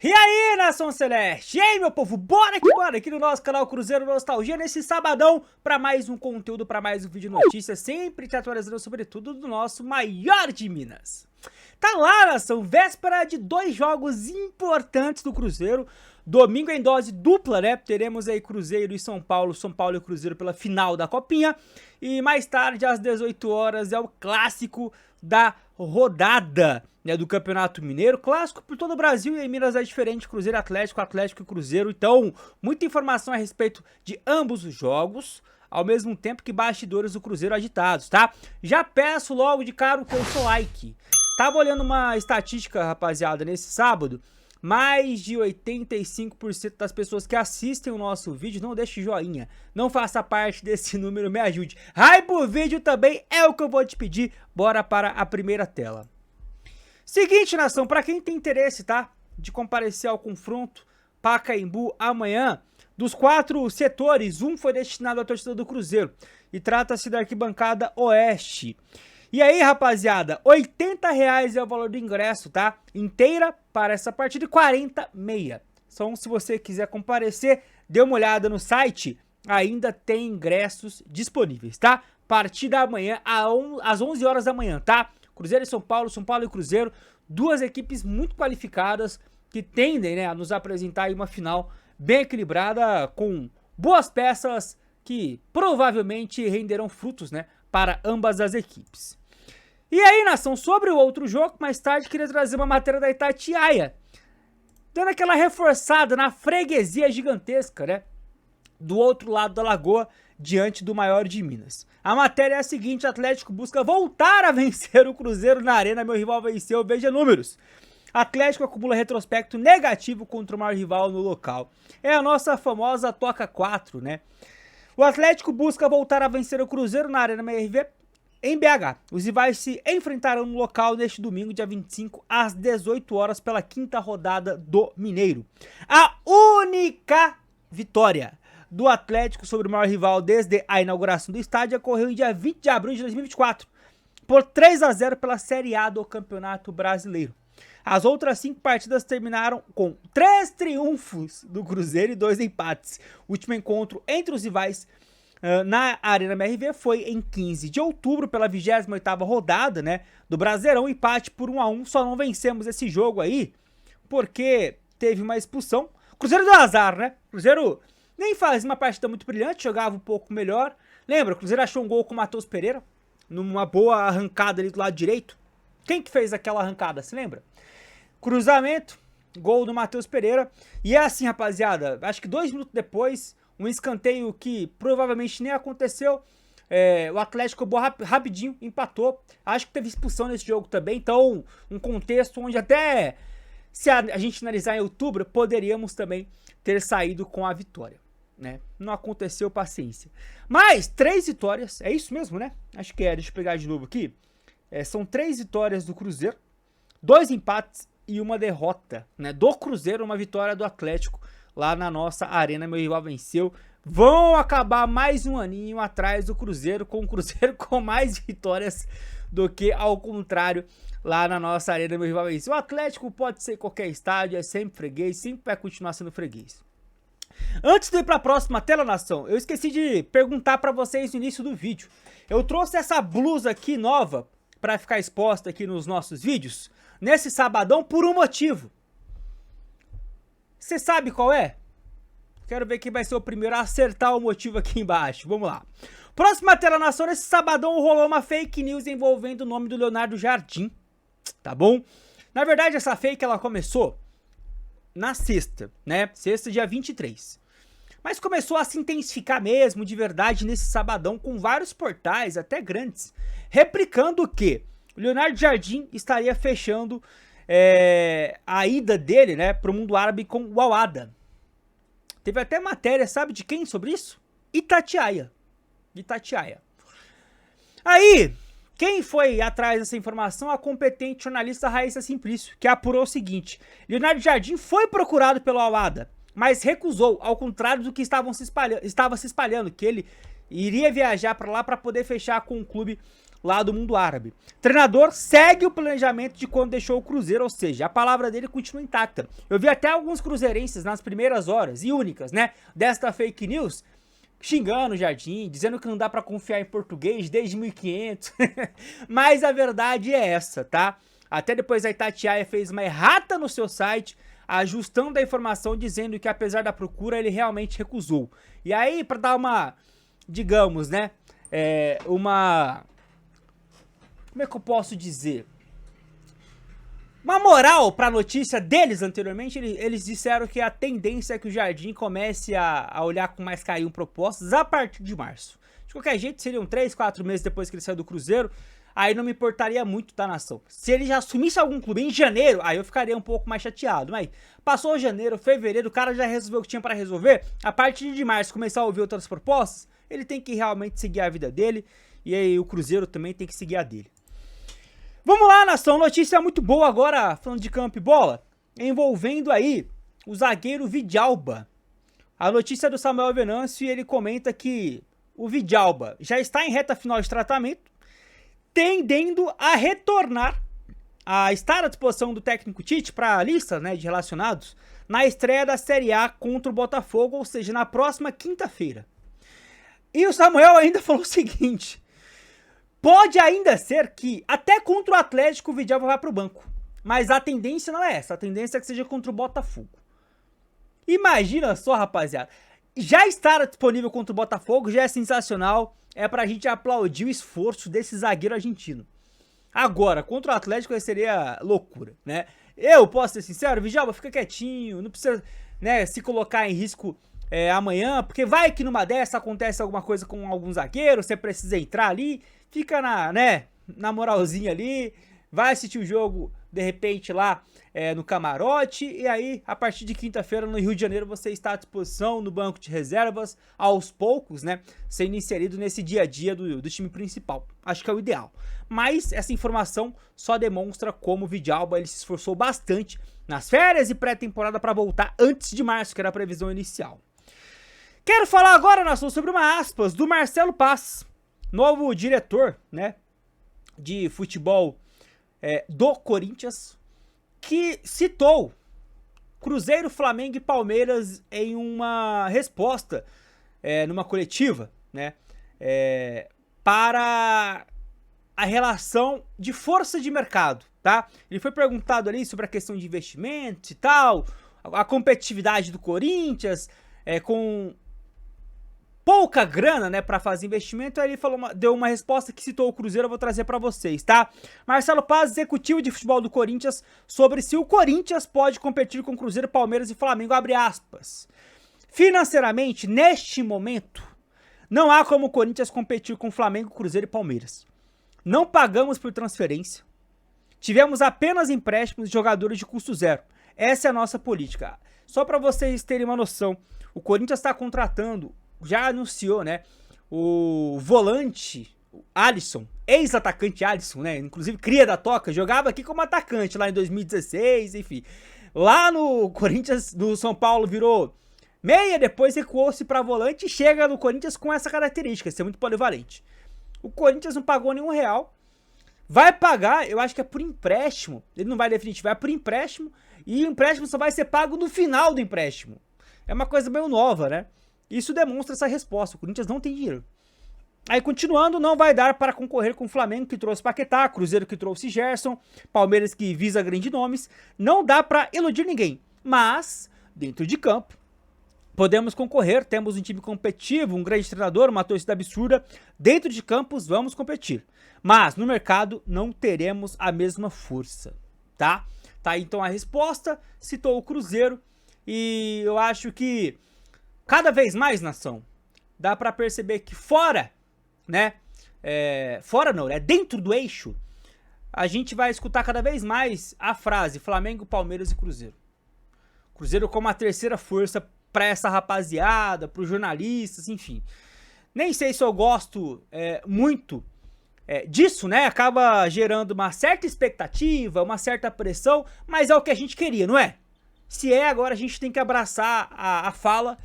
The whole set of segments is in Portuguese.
E aí, Nação Celeste? E aí, meu povo? Bora aqui no nosso canal Cruzeiro Nostalgia, nesse sabadão, para mais um conteúdo, para mais um vídeo notícia, sempre te atualizando sobre tudo do nosso maior de Minas. Tá lá, nação, véspera de dois jogos importantes do Cruzeiro, domingo em dose dupla, né? Teremos aí Cruzeiro e São Paulo e Cruzeiro pela final da Copinha, e mais tarde, às 18 horas, é o clássico da rodada, né, do Campeonato Mineiro, clássico por todo o Brasil, e em Minas é diferente, Cruzeiro Atlético, Atlético e Cruzeiro. Então, muita informação a respeito de ambos os jogos, ao mesmo tempo que bastidores do Cruzeiro agitados, tá? Já peço logo de cara o seu like. Tava olhando uma estatística, rapaziada, nesse sábado, mais de 85% das pessoas que assistem o nosso vídeo não deixem joinha, não faça parte desse número, me ajude. Hype o vídeo também é o que eu vou te pedir, bora para a primeira tela. Seguinte, nação, para quem tem interesse, tá, de comparecer ao confronto Pacaembu amanhã, dos 4 setores, um foi destinado à torcida do Cruzeiro, e trata-se da arquibancada oeste. E aí, rapaziada, R$80 é o valor do ingresso, tá? Inteira para essa partida e 40 meia. Então, se você quiser comparecer, dê uma olhada no site, ainda tem ingressos disponíveis, tá? Partida amanhã, às 11 horas da manhã, tá? Cruzeiro e São Paulo e Cruzeiro, duas equipes muito qualificadas que tendem, né, a nos apresentar aí uma final bem equilibrada, com boas peças que provavelmente renderão frutos, né, para ambas as equipes. E aí, nação, sobre o outro jogo, mais tarde queria trazer uma matéria da Itatiaia, dando aquela reforçada na freguesia gigantesca, né, do outro lado da lagoa, diante do maior de Minas. A matéria é a seguinte: Atlético busca voltar a vencer o Cruzeiro na arena, meu rival venceu, veja números. Atlético acumula retrospecto negativo contra o maior rival no local. É a nossa famosa Toca 4, né? O Atlético busca voltar a vencer o Cruzeiro na arena MRV em BH. Os rivais se enfrentarão no local neste domingo, dia 25, às 18 horas, pela 5ª rodada do Mineiro. A única vitória do Atlético sobre o maior rival desde a inauguração do estádio ocorreu em dia 20 de abril de 2024, por 3-0 pela Série A do Campeonato Brasileiro. As outras 5 partidas terminaram com 3 triunfos do Cruzeiro e 2 empates. O último encontro entre os rivais na Arena MRV foi em 15 de outubro, pela 28ª rodada, né, do Brasileirão, empate por 1-1, só não vencemos esse jogo aí, porque teve uma expulsão. Cruzeiro deu azar, né? Cruzeiro nem fazia uma partida muito brilhante, jogava um pouco melhor. Lembra, o Cruzeiro achou um gol com o Matheus Pereira, numa boa arrancada ali do lado direito. Quem que fez aquela arrancada, se lembra? Cruzamento, gol do Matheus Pereira. E é assim, rapaziada, acho que 2 minutos depois, um escanteio que provavelmente nem aconteceu, o Atlético rapidinho empatou. Acho que teve expulsão nesse jogo também, então um contexto onde até, se a gente analisar em outubro, poderíamos também ter saído com a vitória, né? Não aconteceu, paciência. Mas 3 vitórias, é isso mesmo, né? Acho que é, deixa eu pegar de novo aqui. São 3 vitórias do Cruzeiro, 2 empates e uma derrota, né, do Cruzeiro, uma vitória do Atlético lá na nossa arena, meu rival venceu. Vão acabar mais um aninho atrás do Cruzeiro, com o Cruzeiro com mais vitórias do que ao contrário lá na nossa arena, meu rival venceu. O Atlético pode ser qualquer estádio, é sempre freguês, sempre vai continuar sendo freguês. Antes de ir para a próxima tela, nação, eu esqueci de perguntar para vocês no início do vídeo. Eu trouxe essa blusa aqui nova para ficar exposta aqui nos nossos vídeos nesse sabadão por um motivo. Você sabe qual é? Quero ver quem vai ser o primeiro a acertar o motivo aqui embaixo. Vamos lá. Próxima tela, nação. Nesse sabadão rolou uma fake news envolvendo o nome do Leonardo Jardim, tá bom? Na verdade, essa fake ela começou na sexta, né? Sexta, dia 23. Mas começou a se intensificar mesmo, de verdade, nesse sabadão, com vários portais, até grandes, replicando que o Leonardo Jardim estaria fechando a ida dele, né, pro mundo árabe com o Al-Ahly. Teve até matéria, sabe de quem sobre isso? Itatiaia. Aí, quem foi atrás dessa informação? A competente jornalista Raíssa Simplício, que apurou o seguinte: Leonardo Jardim foi procurado pelo Al-Ahly, mas recusou, ao contrário do que estava se espalhando, que ele iria viajar para lá para poder fechar com o clube lá do mundo árabe. Treinador segue o planejamento de quando deixou o Cruzeiro, ou seja, a palavra dele continua intacta. Eu vi até alguns cruzeirenses nas primeiras horas, e únicas, né, desta fake news, xingando o Jardim, dizendo que não dá pra confiar em português desde 1500. Mas a verdade é essa, tá? Até depois a Itatiaia fez uma errata no seu site, ajustando a informação, dizendo que apesar da procura, ele realmente recusou. E aí, pra dar uma, digamos, né, como é que eu posso dizer? Uma moral para a notícia deles anteriormente, eles disseram que a tendência é que o Jardim comece a olhar com mais carinho propostas a partir de março. De qualquer jeito, seriam 3, 4 meses depois que ele saiu do Cruzeiro, aí não me importaria muito, tá, nação? Se ele já assumisse algum clube em janeiro, aí eu ficaria um pouco mais chateado, mas passou janeiro, fevereiro, o cara já resolveu o que tinha para resolver, a partir de março começar a ouvir outras propostas, ele tem que realmente seguir a vida dele, e aí o Cruzeiro também tem que seguir a dele. Vamos lá, nação, notícia muito boa agora, falando de campo e bola, envolvendo aí o zagueiro Vidalba. A notícia é do Samuel Venâncio e ele comenta que o Vidalba já está em reta final de tratamento, tendendo a retornar a estar à disposição do técnico Tite para a lista, né, de relacionados na estreia da Série A contra o Botafogo, ou seja, na próxima quinta-feira. E o Samuel ainda falou o seguinte: pode ainda ser que até contra o Atlético o Vidalba vá para o banco. Mas a tendência não é essa. A tendência é que seja contra o Botafogo. Imagina só, rapaziada. Já estar disponível contra o Botafogo já é sensacional. É pra gente aplaudir o esforço desse zagueiro argentino. Agora, contra o Atlético seria loucura, né? Eu posso ser sincero, Vidalba, fica quietinho. Não precisa, né, se colocar em risco amanhã. Porque vai que numa dessa acontece alguma coisa com algum zagueiro. Você precisa entrar ali. Fica na moralzinha ali, vai assistir o jogo, de repente, lá no camarote, e aí, a partir de quinta-feira, no Rio de Janeiro, você está à disposição no banco de reservas, aos poucos, né, sendo inserido nesse dia a dia do time principal. Acho que é o ideal. Mas essa informação só demonstra como o Vidalba ele se esforçou bastante nas férias e pré-temporada para voltar antes de março, que era a previsão inicial. Quero falar agora, nação, sobre uma aspas do Marcelo Paz, novo diretor, né, de futebol do Corinthians, que citou Cruzeiro, Flamengo e Palmeiras em uma resposta numa coletiva, né, para a relação de força de mercado, tá? Ele foi perguntado ali sobre a questão de investimentos e tal, a competitividade do Corinthians, com pouca grana, né, pra fazer investimento. Aí ele deu uma resposta que citou o Cruzeiro, eu vou trazer pra vocês, tá? Marcelo Paz, executivo de futebol do Corinthians, sobre se o Corinthians pode competir com Cruzeiro, Palmeiras e Flamengo, abre aspas. Financeiramente, neste momento, não há como o Corinthians competir com Flamengo, Cruzeiro e Palmeiras. Não pagamos por transferência. Tivemos apenas empréstimos de jogadores de custo zero. Essa é a nossa política. Só pra vocês terem uma noção, o Corinthians está contratando, já anunciou, né, o volante Alisson, ex-atacante Alisson, né, inclusive cria da Toca, jogava aqui como atacante lá em 2016, enfim. Lá no Corinthians, no São Paulo, virou meia, depois recuou-se para volante e chega no Corinthians com essa característica, ser muito polivalente. O Corinthians não pagou nenhum real, vai pagar, eu acho que é por empréstimo, ele não vai definitivo, é por empréstimo, e o empréstimo só vai ser pago no final do empréstimo. É uma coisa meio nova, né? Isso demonstra essa resposta, o Corinthians não tem dinheiro. Aí, continuando, não vai dar para concorrer com o Flamengo, que trouxe Paquetá, Cruzeiro, que trouxe Gerson, Palmeiras, que visa grandes nomes. Não dá para iludir ninguém, mas, dentro de campo, podemos concorrer, temos um time competitivo, um grande treinador, uma torcida absurda. Dentro de campos, vamos competir. Mas, no mercado, não teremos a mesma força, tá? Tá aí, então, a resposta, citou o Cruzeiro, e eu acho que cada vez mais, nação, dá pra perceber que fora, né, fora não, dentro do eixo, a gente vai escutar cada vez mais a frase Flamengo, Palmeiras e Cruzeiro. Cruzeiro como a terceira força pra essa rapaziada, pros jornalistas, enfim. Nem sei se eu gosto muito disso, né, acaba gerando uma certa expectativa, uma certa pressão, mas é o que a gente queria, não é? Se agora a gente tem que abraçar a fala.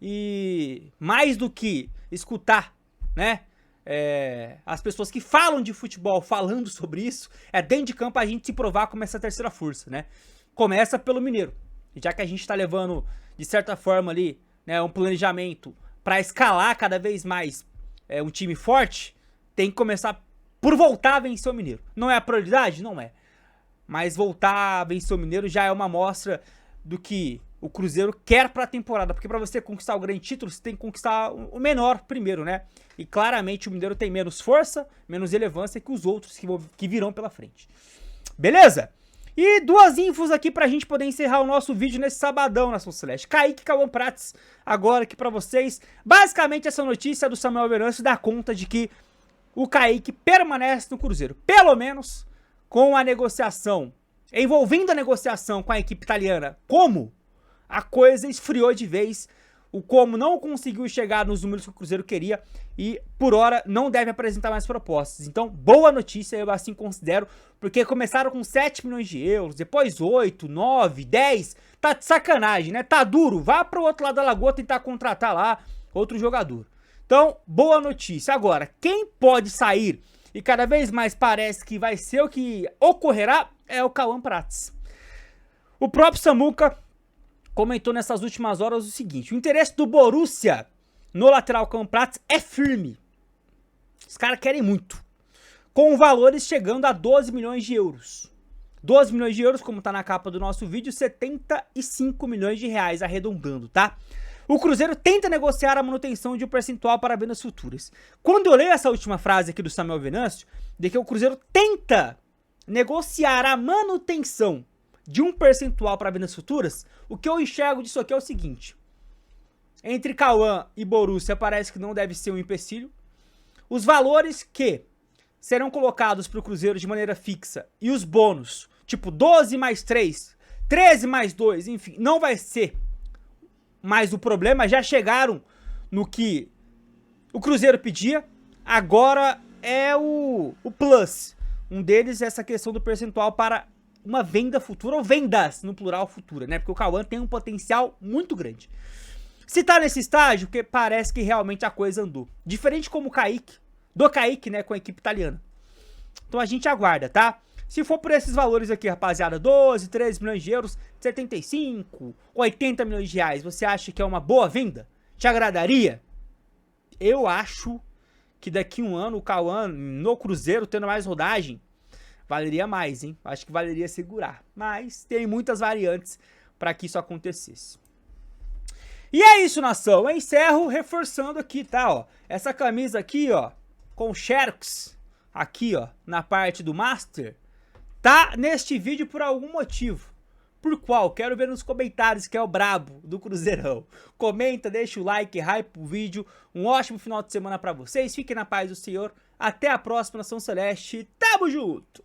E mais do que escutar, né, as pessoas que falam de futebol falando sobre isso, dentro de campo a gente se provar como essa terceira força, né? Começa pelo Mineiro. E já que a gente tá levando, de certa forma ali, né, um planejamento pra escalar cada vez mais um time forte, tem que começar por voltar a vencer o Mineiro. Não é a prioridade? Não é. Mas voltar a vencer o Mineiro já é uma amostra do que o Cruzeiro quer pra temporada. Porque pra você conquistar o grande título, você tem que conquistar o menor primeiro, né? E claramente o Mineiro tem menos força, menos relevância que os outros que virão pela frente. Beleza? E duas infos aqui pra gente poder encerrar o nosso vídeo nesse sabadão, Nação Celeste. Kaique e Cauã Prats, agora aqui pra vocês. Basicamente essa notícia do Samuel Venâncio dá conta de que o Kaique permanece no Cruzeiro. Pelo menos com a negociação, envolvendo a negociação com a equipe italiana, como a coisa esfriou de vez. O Como não conseguiu chegar nos números que o Cruzeiro queria e, por hora, não deve apresentar mais propostas. Então, boa notícia, eu assim considero, porque começaram com 7 milhões de euros, depois 8, 9, 10, tá de sacanagem, né? Tá duro, vá pro outro lado da lagoa tentar contratar lá outro jogador. Então, boa notícia. Agora, quem pode sair e cada vez mais parece que vai ser o que ocorrerá é o Cauã Prats. O próprio Samuca comentou nessas últimas horas o seguinte: o interesse do Borussia no lateral Cauã Prats é firme. Os caras querem muito. Com valores chegando a 12 milhões de euros. 12 milhões de euros, como tá na capa do nosso vídeo, 75 milhões de reais, arredondando, tá? O Cruzeiro tenta negociar a manutenção de um percentual para vendas futuras. Quando eu leio essa última frase aqui do Samuel Venâncio, de que o Cruzeiro tenta negociar a manutenção de um percentual para vendas futuras, o que eu enxergo disso aqui é o seguinte: entre Cauã e Borussia parece que não deve ser um empecilho. Os valores que serão colocados para o Cruzeiro de maneira fixa e os bônus, tipo 12 mais 3, 13 mais 2, enfim, não vai ser mais o problema. Já chegaram no que o Cruzeiro pedia. Agora é o plus. Um deles é essa questão do percentual para uma venda futura, ou vendas no plural futura, né? Porque o Cauã tem um potencial muito grande. Se tá nesse estágio, que parece que realmente a coisa andou. Diferente como o Kaique, do Kaique, né, com a equipe italiana. Então a gente aguarda, tá? Se for por esses valores aqui, rapaziada, 12, 13 milhões de euros, 75, 80 milhões de reais, você acha que é uma boa venda? Te agradaria? Eu acho que daqui um ano o Cauã no Cruzeiro, tendo mais rodagem, valeria mais, hein? Acho que valeria segurar. Mas tem muitas variantes para que isso acontecesse. E é isso, nação. Eu encerro reforçando aqui, tá? Ó, essa camisa aqui, ó, com Xerox, aqui, ó, na parte do Master, tá neste vídeo por algum motivo. Por qual? Quero ver nos comentários, que é o brabo do Cruzeirão. Comenta, deixa o like, hype o vídeo. Um ótimo final de semana pra vocês. Fiquem na paz do Senhor. Até a próxima, Nação Celeste. Tamo junto!